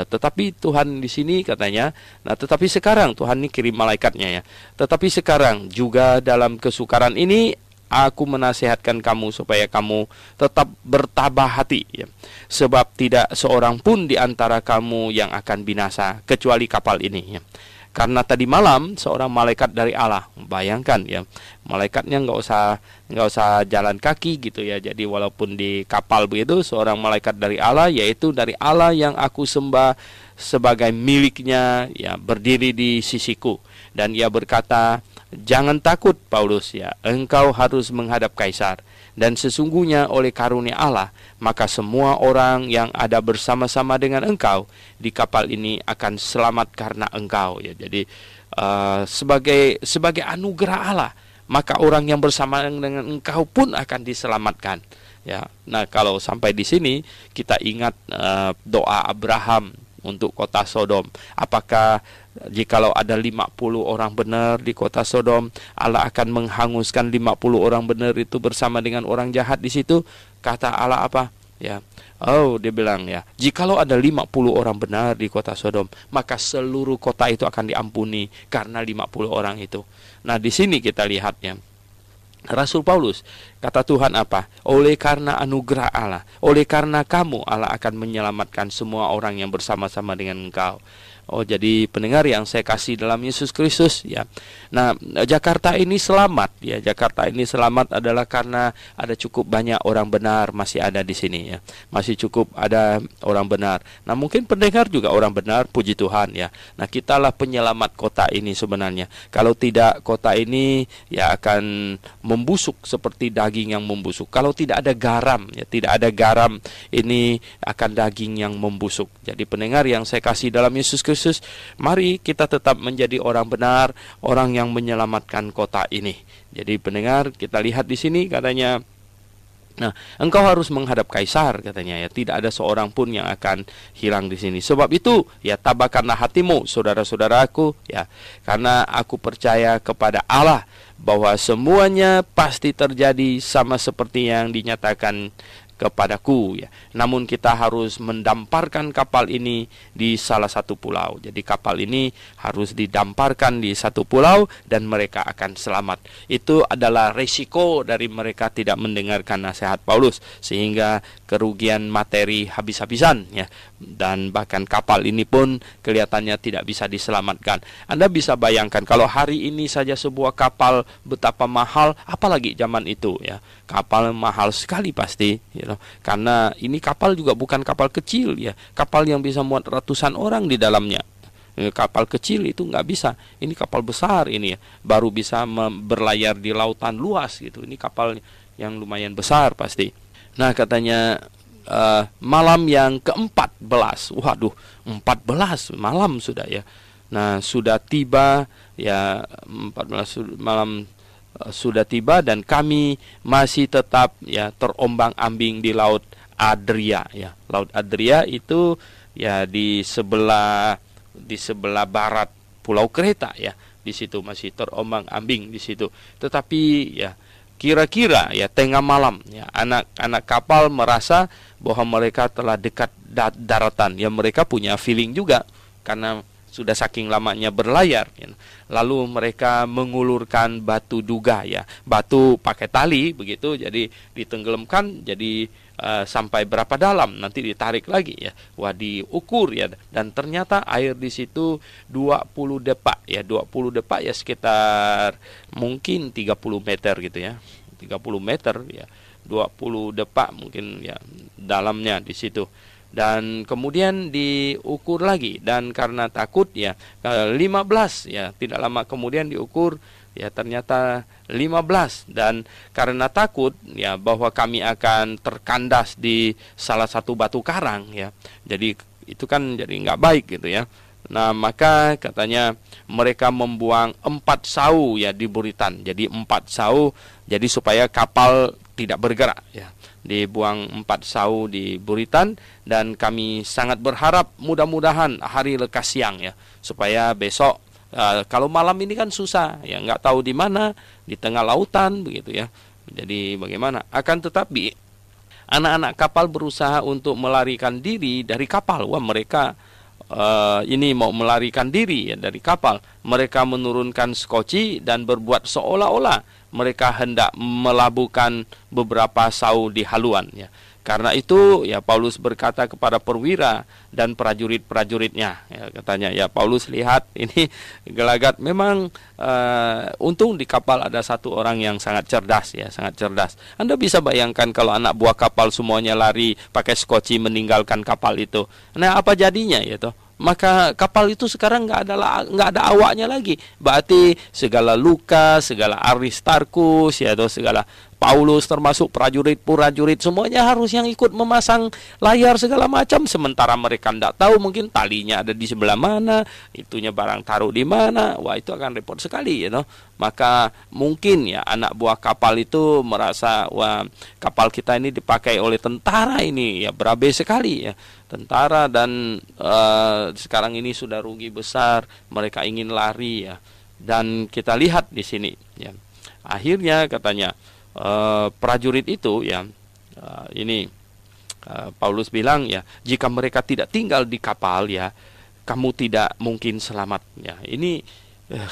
Tetapi Tuhan di sini katanya, nah tetapi sekarang Tuhan ini kirim malaikatnya, ya. Tetapi sekarang juga dalam kesukaran ini aku menasihatkan kamu supaya kamu tetap bertabah hati, ya. Sebab tidak seorang pun di antara kamu yang akan binasa kecuali kapal ini, ya. Karena tadi malam seorang malaikat dari Allah, bayangkan, ya, malaikatnya nggak usah jalan kaki gitu, ya. Jadi walaupun di kapal begitu, seorang malaikat dari Allah, yaitu dari Allah yang aku sembah sebagai miliknya, ya, berdiri di sisiku, dan ia berkata, jangan takut Paulus, ya, engkau harus menghadap Kaisar, dan sesungguhnya oleh karunia Allah maka semua orang yang ada bersama-sama dengan engkau di kapal ini akan selamat karena engkau, ya. Jadi sebagai anugerah Allah, maka orang yang bersama dengan engkau pun akan diselamatkan, ya. Nah, kalau sampai di sini kita ingat doa Abraham untuk kota Sodom. Apakah jikalau ada 50 orang benar di kota Sodom, Allah akan menghanguskan 50 orang benar itu bersama dengan orang jahat di situ? Kata Allah apa? Ya. Oh, dia bilang, ya, jikalau ada 50 orang benar di kota Sodom, maka seluruh kota itu akan diampuni karena 50 orang itu. Nah, di sini kita lihat, ya, Rasul Paulus, kata Tuhan apa? Oleh karena anugerah Allah, oleh karena kamu, Allah akan menyelamatkan semua orang yang bersama-sama dengan engkau. Oh, jadi pendengar yang saya kasih dalam Yesus Kristus, ya. Nah, Jakarta ini selamat, ya. Jakarta ini selamat adalah karena ada cukup banyak orang benar masih ada di sini, ya. Masih cukup ada orang benar. Nah, mungkin pendengar juga orang benar, puji Tuhan, ya. Nah, kitalah penyelamat kota ini sebenarnya. Kalau tidak, kota ini ya akan membusuk seperti daging yang membusuk. Kalau tidak ada garam, ya, tidak ada garam, ini akan daging yang membusuk. Jadi pendengar yang saya kasih dalam Yesus Kristus, mari kita tetap menjadi orang benar, orang yang menyelamatkan kota ini. Jadi pendengar, kita lihat di sini katanya, nah, engkau harus menghadap Kaisar, katanya, ya. Tidak ada seorang pun yang akan hilang di sini. Sebab itu, ya, tabahkanlah hatimu, saudara-saudaraku, ya, karena aku percaya kepada Allah bahwa semuanya pasti terjadi sama seperti yang dinyatakan kepadaku, ya. Namun kita harus mendamparkan kapal ini di salah satu pulau. Jadi kapal ini harus didamparkan di satu pulau dan mereka akan selamat. Itu adalah resiko dari mereka tidak mendengarkan nasihat Paulus, sehingga kerugian materi habis-habisan, ya. Dan bahkan kapal ini pun kelihatannya tidak bisa diselamatkan. Anda bisa bayangkan kalau hari ini saja sebuah kapal betapa mahal, apalagi zaman itu, ya. Kapal mahal sekali pasti, ya. Karena ini kapal juga bukan kapal kecil, ya. Kapal yang bisa muat ratusan orang di dalamnya. Kapal kecil itu nggak bisa. Ini kapal besar ini, ya. Baru bisa berlayar di lautan luas gitu. Ini kapal yang lumayan besar pasti. Nah, katanya malam yang ke-14. Waduh, 14 malam sudah, ya. Nah, sudah tiba, ya, 14 malam sudah tiba dan kami masih tetap, ya, terombang-ambing di Laut Adria, ya. Laut Adria itu, ya, di sebelah barat Pulau Kreta, ya. Di situ masih terombang-ambing di situ. Tetapi, ya, kira-kira, ya, tengah malam, ya, anak-anak kapal merasa bahwa mereka telah dekat daratan. Ya, mereka punya feeling juga karena sudah saking lamanya berlayar, ya. Lalu mereka mengulurkan batu duga, ya, batu pakai tali begitu, jadi ditenggelamkan, jadi sampai berapa dalam nanti ditarik lagi, ya. Wah, diukur, ya, dan ternyata air di situ 20 depak, ya, 20 depak, ya, sekitar mungkin 30 meter gitu, ya. 30 meter, ya. 20 depak mungkin, ya, dalamnya di situ. Dan kemudian diukur lagi, dan karena takut, ya, 15, ya, tidak lama kemudian diukur, ya, ternyata 15, dan karena takut, ya, bahwa kami akan terkandas di salah satu batu karang, ya. Jadi itu kan jadi nggak baik gitu ya. Nah, maka katanya mereka membuang 4 sau ya di buritan. Jadi 4 sau, jadi supaya kapal tidak bergerak ya. Dibuang 4 sau di buritan, dan kami sangat berharap mudah-mudahan hari lekas siang ya, supaya besok kalau malam ini kan susah ya, nggak tahu di mana, di tengah lautan begitu ya. Jadi bagaimana? Akan tetapi anak-anak kapal berusaha untuk melarikan diri dari kapal. Wah, mereka ini mau melarikan diri ya dari kapal. Mereka menurunkan skoci dan berbuat seolah-olah mereka hendak melabuhkan beberapa sau di haluan ya. Karena itu ya Paulus berkata kepada perwira dan prajurit-prajuritnya ya, katanya ya, Paulus lihat ini gelagat. Memang untung di kapal ada satu orang yang sangat cerdas ya, sangat cerdas. Anda bisa bayangkan kalau anak buah kapal semuanya lari pakai skoci meninggalkan kapal itu. Nah, apa jadinya ya toh? Maka kapal itu sekarang nggak ada awaknya lagi. Berarti segala luka, segala Aristarkus ya, atau segala Paulus, termasuk prajurit semuanya harus yang ikut memasang layar segala macam. Sementara mereka tidak tahu mungkin talinya ada di sebelah mana, itunya barang taruh di mana. Wah, itu akan repot sekali ya. Maka mungkin ya anak buah kapal itu merasa, wah, kapal kita ini dipakai oleh tentara ini ya, berabe sekali ya. Tentara, dan sekarang ini sudah rugi besar, mereka ingin lari ya. Dan kita lihat di sini ya, akhirnya katanya prajurit itu ya, Paulus bilang ya, jika mereka tidak tinggal di kapal ya, kamu tidak mungkin selamat ya. Ini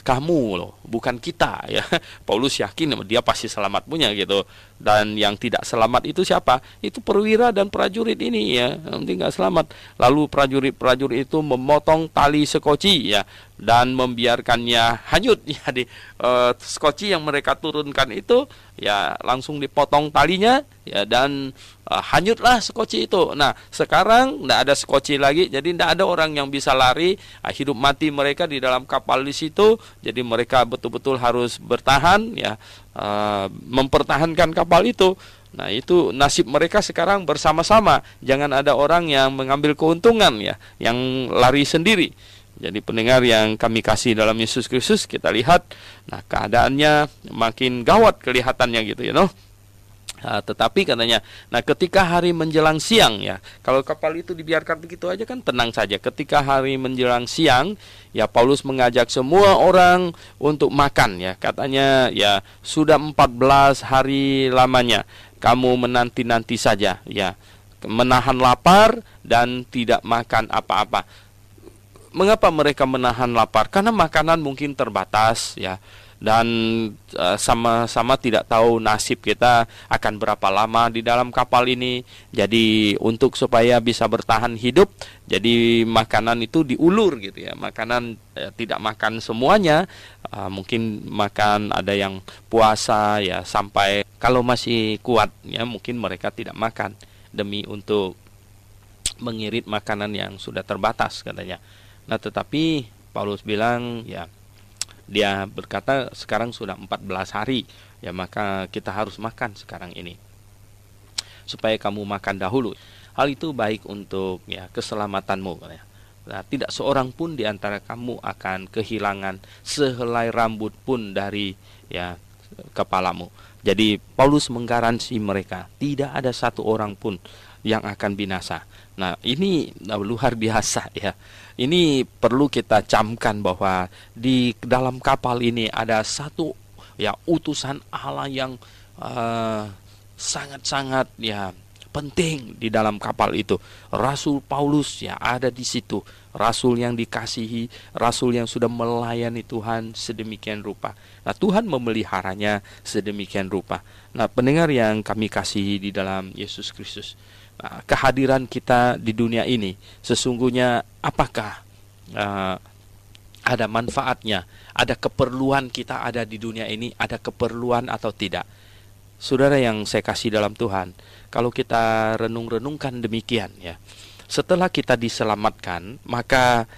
kamu loh, bukan kita ya. Paulus yakin dia pasti selamat punya gitu. Dan yang tidak selamat itu siapa? Itu perwira dan prajurit ini ya, nanti nggak selamat. Lalu prajurit itu memotong tali sekoci ya, dan membiarkannya hanyut ya. Di skoci yang mereka turunkan itu ya, langsung dipotong talinya ya, dan hanyutlah skoci itu. Nah, sekarang tidak ada skoci lagi, jadi tidak ada orang yang bisa lari. Hidup mati mereka di dalam kapal di situ. Jadi mereka betul-betul harus bertahan ya, mempertahankan kapal itu. Nah, itu nasib mereka sekarang bersama-sama. Jangan ada orang yang mengambil keuntungan ya, yang lari sendiri. Jadi pendengar yang kami kasih dalam Yesus Kristus, kita lihat, nah keadaannya makin gawat kelihatannya gitu ya, tetapi katanya, nah ketika hari menjelang siang ya, kalau kapal itu dibiarkan begitu aja kan tenang saja. Ketika hari menjelang siang ya, Paulus mengajak semua orang untuk makan ya. Katanya ya, sudah 14 hari lamanya kamu menanti-nanti saja ya, menahan lapar dan tidak makan apa-apa. Mengapa mereka menahan lapar? Karena makanan mungkin terbatas ya, dan sama-sama tidak tahu nasib kita akan berapa lama di dalam kapal ini. Jadi untuk supaya bisa bertahan hidup, jadi makanan itu diulur gitu ya. Makanan tidak makan semuanya, mungkin makan, ada yang puasa ya, sampai kalau masih kuat ya, mungkin mereka tidak makan demi untuk mengirit makanan yang sudah terbatas katanya. Nah, tetapi Paulus bilang ya, dia berkata sekarang sudah 14 hari ya, maka kita harus makan sekarang ini supaya kamu makan dahulu. Hal itu baik untuk ya keselamatanmu ya. Nah, tidak seorang pun di antara kamu akan kehilangan sehelai rambut pun dari ya kepalamu. Jadi Paulus menggaransi mereka tidak ada satu orang pun yang akan binasa. Nah, ini luar biasa ya. Ini perlu kita camkan bahwa di dalam kapal ini ada satu ya utusan Allah yang sangat-sangat ya penting di dalam kapal itu. Rasul Paulus ya ada di situ. Rasul yang dikasihi, rasul yang sudah melayani Tuhan sedemikian rupa. Nah, Tuhan memeliharanya sedemikian rupa. Nah, pendengar yang kami kasihi di dalam Yesus Kristus, nah, kehadiran kita di dunia ini sesungguhnya apakah ada manfaatnya? Ada keperluan kita ada di dunia ini? Ada keperluan atau tidak? Saudara yang saya kasih dalam Tuhan, kalau kita renung-renungkan demikian ya, setelah kita diselamatkan, maka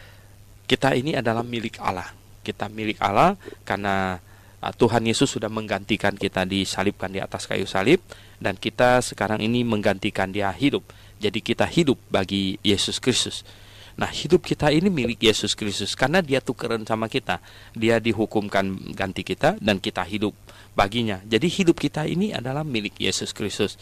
kita ini adalah milik Allah. Kita milik Allah karena Tuhan Yesus sudah menggantikan kita, disalibkan di atas kayu salib, dan kita sekarang ini menggantikan dia hidup. Jadi kita hidup bagi Yesus Kristus. Nah, hidup kita ini milik Yesus Kristus karena dia tukeran sama kita. Dia dihukumkan ganti kita dan kita hidup baginya. Jadi hidup kita ini adalah milik Yesus Kristus.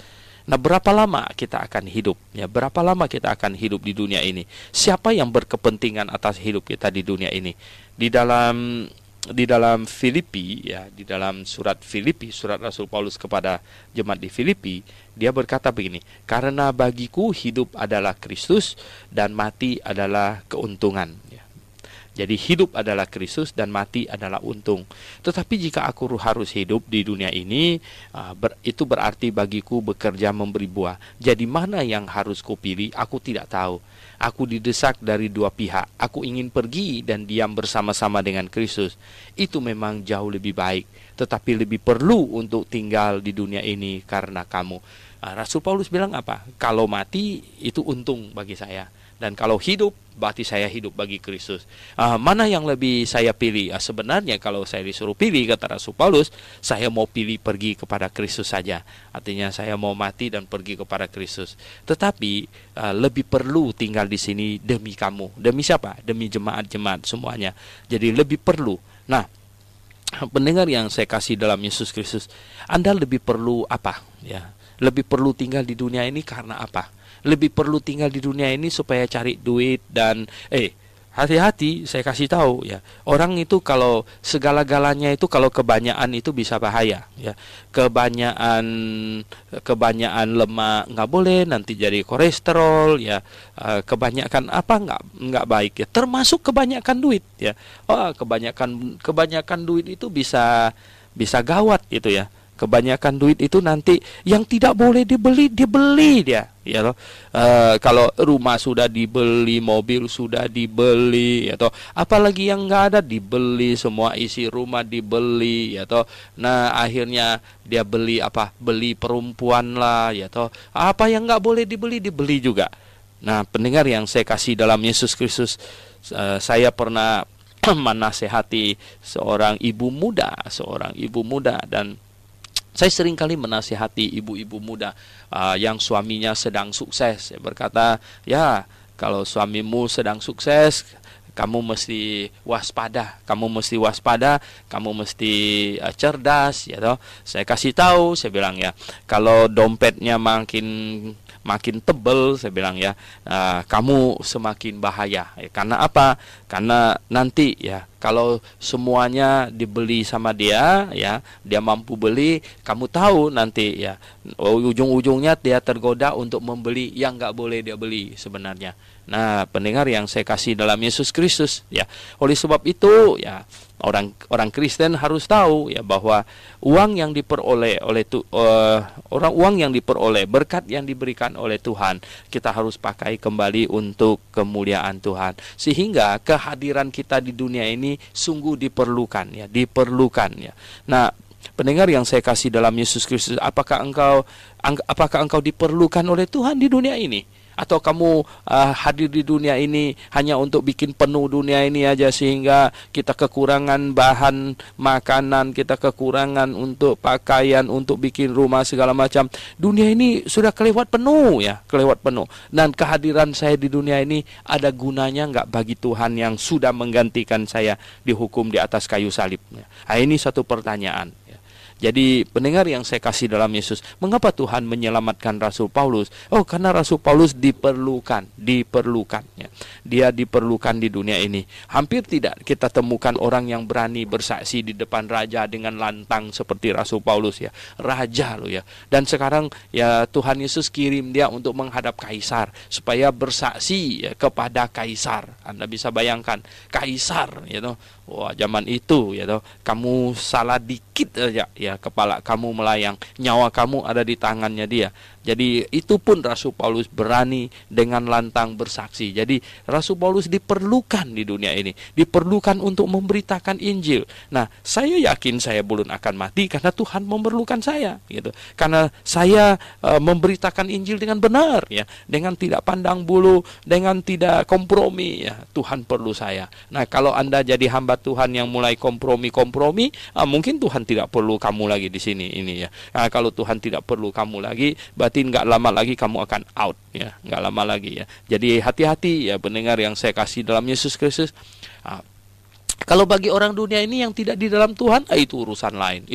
Nah, berapa lama kita akan hidup? Ya, berapa lama kita akan hidup di dunia ini? Siapa yang berkepentingan atas hidup kita di dunia ini? Di dalam Filipi, ya, di dalam surat Filipi, surat Rasul Paulus kepada jemaat di Filipi, dia berkata begini, karena bagiku hidup adalah Kristus dan mati adalah keuntungan. Ya. Jadi hidup adalah Kristus dan mati adalah untung. Tetapi jika aku harus hidup di dunia ini, itu berarti bagiku bekerja memberi buah. Jadi mana yang harus kupilih? Aku tidak tahu. Aku didesak dari dua pihak. Aku ingin pergi dan diam bersama-sama dengan Kristus. Itu memang jauh lebih baik. Tetapi lebih perlu untuk tinggal di dunia ini karena kamu. Rasul Paulus bilang apa? Kalau mati itu untung bagi saya. Dan kalau hidup, berarti saya hidup bagi Kristus. Mana yang lebih saya pilih? Sebenarnya kalau saya disuruh pilih, kata Rasul Paulus, saya mau pilih pergi kepada Kristus saja. Artinya saya mau mati dan pergi kepada Kristus. Tetapi lebih perlu tinggal di sini demi kamu. Demi siapa? Demi jemaat-jemaat semuanya. Jadi lebih perlu. Nah, pendengar yang saya kasih dalam Yesus Kristus, Anda lebih perlu apa? Ya, lebih perlu tinggal di dunia ini karena apa? Lebih perlu tinggal di dunia ini supaya cari duit dan hati-hati, saya kasih tahu ya. Orang itu kalau segala-galanya itu kalau kebanyakan itu bisa bahaya ya. Kebanyakan lemak nggak boleh, nanti jadi kolesterol ya. Kebanyakan apa nggak baik ya. Termasuk kebanyakan duit ya. Kebanyakan duit itu bisa gawat gitu ya. Kebanyakan duit itu nanti yang tidak boleh dibeli dia, ya loh. Kalau rumah sudah dibeli, mobil sudah dibeli, atau apalagi yang nggak ada dibeli, semua isi rumah dibeli, ya toh. Nah akhirnya dia beli apa? Beli perempuan lah, ya toh. Apa yang nggak boleh dibeli juga. Nah, pendengar yang saya kasih dalam Yesus Kristus, saya pernah menasehati seorang ibu muda dan saya sering kali menasihati ibu-ibu muda yang suaminya sedang sukses. Saya berkata, ya kalau suamimu sedang sukses, kamu mesti waspada, kamu mesti cerdas, ya toh. Saya kasih tahu, saya bilang ya, kalau dompetnya makin tebel, saya bilang ya, kamu semakin bahaya. Karena apa? Karena nanti ya, kalau semuanya dibeli sama dia, ya, dia mampu beli, kamu tahu nanti ya, ujung-ujungnya dia tergoda untuk membeli yang nggak boleh dia beli sebenarnya. Nah, pendengar yang saya kasih dalam Yesus Kristus, ya, oleh sebab itu ya, orang Kristen harus tahu ya bahwa uang yang diperoleh berkat yang diberikan oleh Tuhan, kita harus pakai kembali untuk kemuliaan Tuhan, sehingga kehadiran kita di dunia ini sungguh diperlukan ya. Nah, pendengar yang saya kasih dalam Yesus Kristus, apakah engkau diperlukan oleh Tuhan di dunia ini? Atau kamu hadir di dunia ini hanya untuk bikin penuh dunia ini aja, sehingga kita kekurangan bahan makanan, kita kekurangan untuk pakaian, untuk bikin rumah segala macam. Dunia ini sudah kelewat penuh. Dan kehadiran saya di dunia ini ada gunanya nggak bagi Tuhan yang sudah menggantikan saya dihukum di atas kayu salib? Nah, ini satu pertanyaan. Jadi pendengar yang saya kasih dalam Yesus, mengapa Tuhan menyelamatkan Rasul Paulus? Oh, karena Rasul Paulus diperlukan ya. Dia diperlukan di dunia ini. Hampir tidak kita temukan orang yang berani bersaksi di depan raja dengan lantang seperti Rasul Paulus ya. Raja loh ya. Dan sekarang ya Tuhan Yesus kirim dia untuk menghadap kaisar supaya bersaksi ya, kepada kaisar. Anda bisa bayangkan kaisar ya toh. Wah, zaman itu ya toh, kamu salah dikit aja ya, kepala kamu melayang, nyawa kamu ada di tangannya dia. Jadi itu pun Rasul Paulus berani dengan lantang bersaksi. Jadi Rasul Paulus diperlukan di dunia ini, diperlukan untuk memberitakan Injil. Nah, saya yakin saya belum akan mati karena Tuhan memerlukan saya, gitu. Karena saya memberitakan Injil dengan benar, ya, dengan tidak pandang bulu, dengan tidak kompromi, ya. Tuhan perlu saya. Nah, kalau Anda jadi hamba Tuhan yang mulai kompromi, mungkin Tuhan tidak perlu kamu lagi di sini ini ya. Nah, kalau Tuhan tidak perlu kamu lagi, berarti berarti nggak lama lagi kamu akan out, ya, nggak lama lagi, ya. Jadi hati-hati, ya, pendengar yang saya kasih dalam Yesus Kristus. Kalau bagi orang dunia ini yang tidak di dalam Tuhan, itu urusan lain,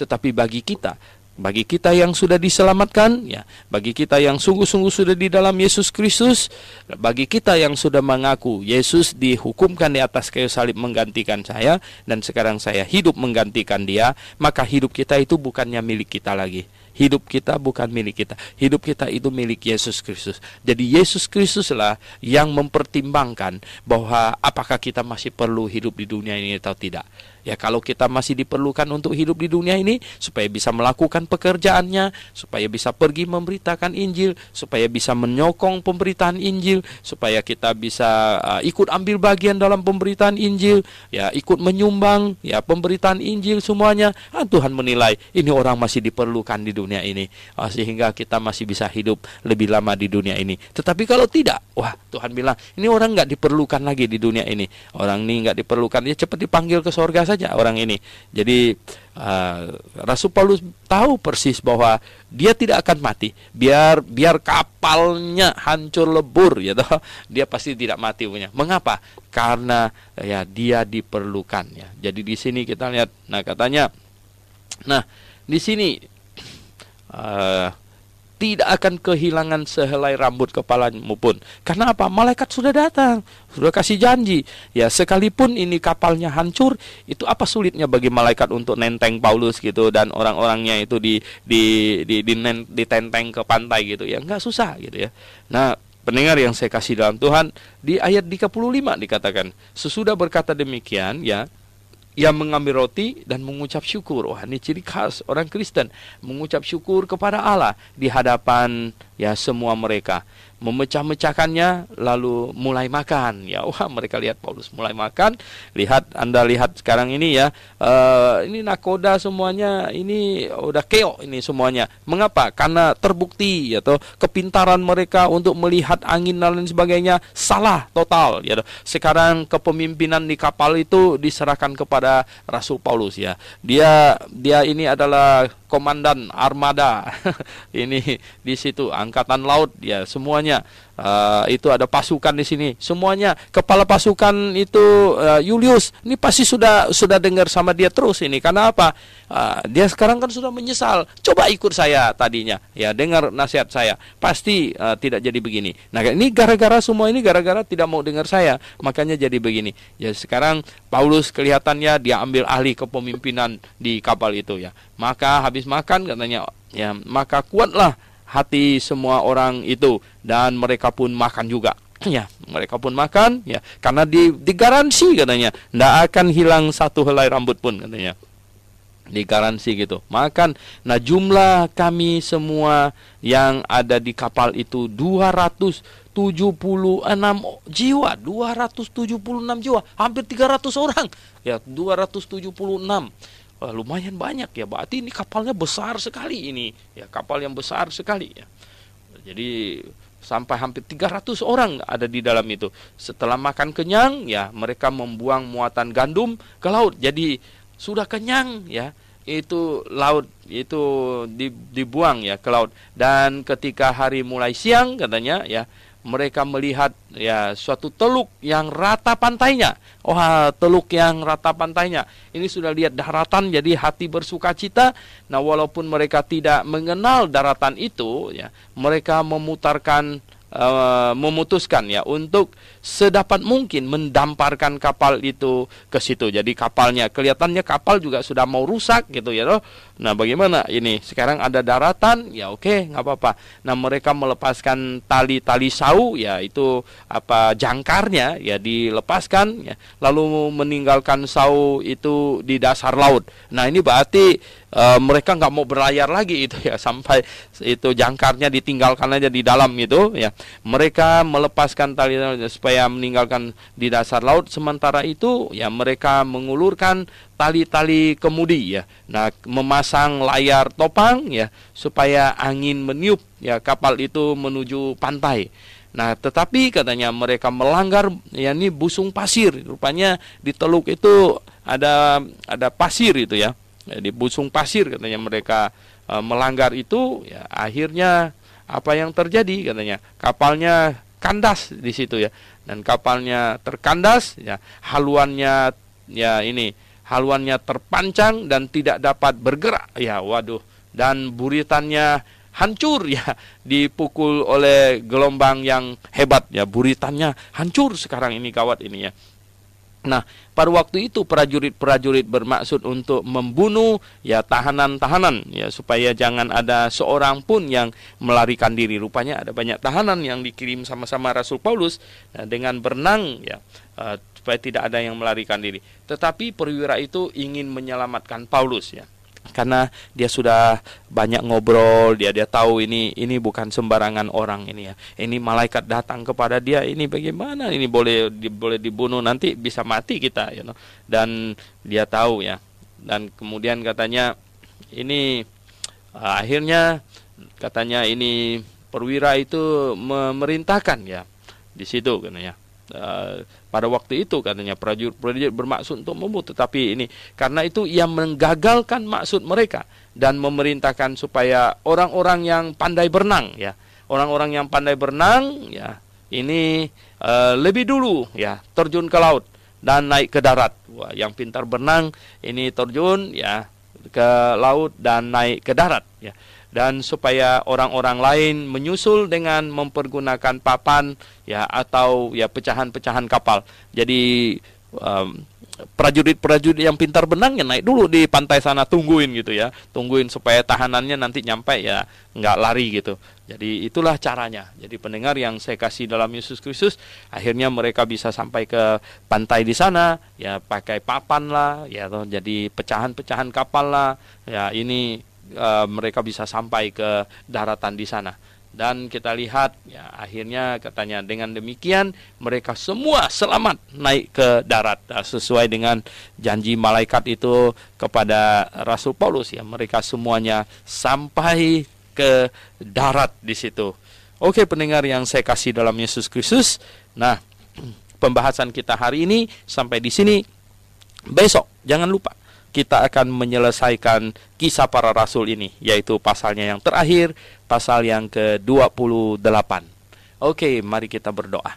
Tetapi bagi kita yang sudah diselamatkan, ya, bagi kita yang sungguh-sungguh sudah di dalam Yesus Kristus, bagi kita yang sudah mengaku Yesus dihukumkan di atas kayu salib menggantikan saya, dan sekarang saya hidup menggantikan dia, maka hidup kita itu bukannya milik kita lagi. Hidup kita bukan milik kita. Hidup kita itu milik Yesus Kristus. Jadi Yesus Kristuslah yang mempertimbangkan bahwa apakah kita masih perlu hidup di dunia ini atau tidak. Ya, kalau kita masih diperlukan untuk hidup di dunia ini, supaya bisa melakukan pekerjaannya, supaya bisa pergi memberitakan Injil, supaya bisa menyokong pemberitaan Injil, supaya kita bisa ikut ambil bagian dalam pemberitaan Injil, ya, ikut menyumbang, ya, pemberitaan Injil semuanya. Tuhan menilai ini orang masih diperlukan di dunia ini, sehingga kita masih bisa hidup lebih lama di dunia ini. Tetapi kalau tidak, wah, Tuhan bilang ini orang nggak diperlukan lagi di dunia ini. Orang ini nggak diperlukan, dia cepat dipanggil ke sorga saja orang ini. Jadi Rasul Paulus tahu persis bahwa dia tidak akan mati, biar kapalnya hancur lebur, ya toh, dia pasti tidak mati punya. Mengapa? Karena ya dia diperlukan, ya. Jadi di sini kita lihat, katanya, di sini tidak akan kehilangan sehelai rambut kepalamu pun. Karena apa? Malaikat sudah datang, sudah kasih janji. Ya, sekalipun ini kapalnya hancur, itu apa sulitnya bagi malaikat untuk nenteng Paulus gitu, dan orang-orangnya itu ditenteng ke pantai gitu, ya, nggak susah gitu, ya. Nah, pendengar yang saya kasih dalam Tuhan, di ayat 35 dikatakan, sesudah berkata demikian, ya, ia mengambil roti dan mengucap syukur. Wah, ini ciri khas orang Kristen, mengucap syukur kepada Allah di hadapan, ya, semua mereka. Memecah-mecahkannya lalu mulai makan. Ya, wah, mereka lihat Paulus mulai makan. Anda lihat sekarang ini, ya, ini nakoda semuanya, ini udah keok ini semuanya. Mengapa? Karena terbukti, ya, kepintaran mereka untuk melihat angin dan lain sebagainya salah total, ya. Sekarang kepemimpinan di kapal itu diserahkan kepada Rasul Paulus, ya. Dia ini adalah komandan armada. Ini di situ angkatan laut, ya, semuanya. Itu ada pasukan di sini, semuanya. Kepala pasukan itu Julius, ini pasti sudah dengar sama dia terus ini. Karena apa? Dia sekarang kan sudah menyesal. Coba ikut saya tadinya, ya, dengar nasihat saya, pasti tidak jadi begini. Nah, ini gara-gara tidak mau dengar saya, makanya jadi begini. Ya, sekarang Paulus kelihatannya dia ambil alih kepemimpinan di kapal itu, ya. Maka habis makan katanya, ya, maka kuatlah hati semua orang itu, dan mereka pun makan juga. Ya, mereka pun makan, ya, karena digaransi katanya, tidak akan hilang satu helai rambut pun katanya. Digaransi gitu. Makan. Nah, jumlah kami semua yang ada di kapal itu 276 jiwa, 276 jiwa, hampir 300 orang. Ya, 276. Wah, lumayan banyak, ya. Berarti ini kapalnya besar sekali ini. Ya, kapal yang besar sekali, ya. Jadi sampai hampir 300 orang ada di dalam itu. Setelah makan kenyang, ya, mereka membuang muatan gandum ke laut. Jadi sudah kenyang, ya, itu laut itu dibuang, ya, ke laut. Dan ketika hari mulai siang katanya, ya, mereka melihat, ya, suatu teluk yang rata pantainya. Wah, teluk yang rata pantainya. Ini sudah lihat daratan, jadi hati bersuka cita. Nah, walaupun mereka tidak mengenal daratan itu, ya, mereka memutuskan, ya, untuk sedapat mungkin mendamparkan kapal itu ke situ. Jadi kelihatannya kapal juga sudah mau rusak gitu, ya. Nah, bagaimana ini? Sekarang ada daratan, ya, oke, nggak apa-apa. Nah, mereka melepaskan tali-tali sau, ya, itu jangkarnya, ya, dilepaskan, ya, lalu meninggalkan sau itu di dasar laut. Nah, ini berarti mereka nggak mau berlayar lagi itu, ya, sampai itu jangkarnya ditinggalkan aja di dalam itu, ya. Mereka melepaskan tali supaya meninggalkan di dasar laut. Sementara itu, ya, mereka mengulurkan tali-tali kemudi, ya. Nah, memasang layar topang, ya, supaya angin meniup, ya, kapal itu menuju pantai. Nah, tetapi katanya mereka melanggar, ya, ini busung pasir. Rupanya di teluk itu ada pasir itu, ya. Di busung pasir katanya mereka melanggar itu, ya akhirnya apa yang terjadi katanya? Kapalnya kandas di situ ya. Dan kapalnya terkandas, ya haluannya haluannya terpancang dan tidak dapat bergerak. Ya, waduh. Dan buritannya hancur ya, dipukul oleh gelombang yang hebat ya, buritannya hancur sekarang ini, gawat ini ya. Nah, pada waktu itu prajurit-prajurit bermaksud untuk membunuh ya tahanan-tahanan ya, supaya jangan ada seorang pun yang melarikan diri. Rupanya ada banyak tahanan yang dikirim sama-sama Rasul Paulus dengan berenang ya, supaya tidak ada yang melarikan diri. Tetapi perwira itu ingin menyelamatkan Paulus ya. Karena dia sudah banyak ngobrol, dia tahu ini bukan sembarangan orang ini ya. Ini malaikat datang kepada dia, ini bagaimana ini boleh dibunuh, nanti bisa mati kita ya. Dan dia tahu ya. Dan kemudian katanya ini akhirnya katanya ini perwira itu memerintahkan ya di situ katanya. Pada waktu itu katanya prajurit bermaksud untuk membunuh, tetapi ini karena itu ia menggagalkan maksud mereka dan memerintahkan supaya orang-orang yang pandai berenang ya, orang-orang yang pandai berenang ya, ini lebih dulu ya terjun ke laut dan naik ke darat. Wah, yang pintar berenang ini terjun ya ke laut dan naik ke darat ya. Dan supaya orang-orang lain menyusul dengan mempergunakan papan ya atau ya pecahan-pecahan kapal. Jadi prajurit-prajurit yang pintar benangnya naik dulu di pantai sana, tungguin gitu ya, tungguin supaya tahanannya nanti nyampe ya nggak lari gitu. Jadi itulah caranya. Jadi pendengar yang saya kasih dalam Yesus Kristus, akhirnya mereka bisa sampai ke pantai di sana ya pakai papan lah ya, jadi pecahan-pecahan kapal lah ya, ini mereka bisa sampai ke daratan di sana. Dan kita lihat ya akhirnya katanya dengan demikian mereka semua selamat naik ke darat sesuai dengan janji malaikat itu kepada Rasul Paulus ya, mereka semuanya sampai ke darat di situ. Oke pendengar yang saya kasih dalam Yesus Kristus. Nah, pembahasan kita hari ini sampai di sini. Besok jangan lupa kita akan menyelesaikan kisah para rasul ini, yaitu pasalnya yang terakhir, pasal yang ke-28. Oke, mari kita berdoa.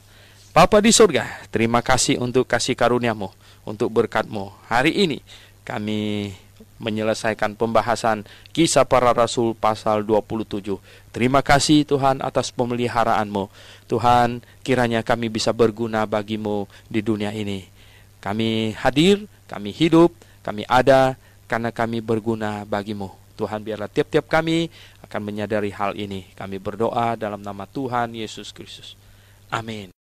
Bapa di surga, terima kasih untuk kasih karunia-Mu, untuk berkat-Mu. Hari ini kami menyelesaikan pembahasan kisah para rasul pasal 27. Terima kasih Tuhan atas pemeliharaan-Mu. Tuhan, kiranya kami bisa berguna bagi-Mu di dunia ini. Kami hadir, kami hidup, kami ada karena kami berguna bagi-Mu. Tuhan, biarlah tiap-tiap kami akan menyadari hal ini. Kami berdoa dalam nama Tuhan Yesus Kristus. Amin.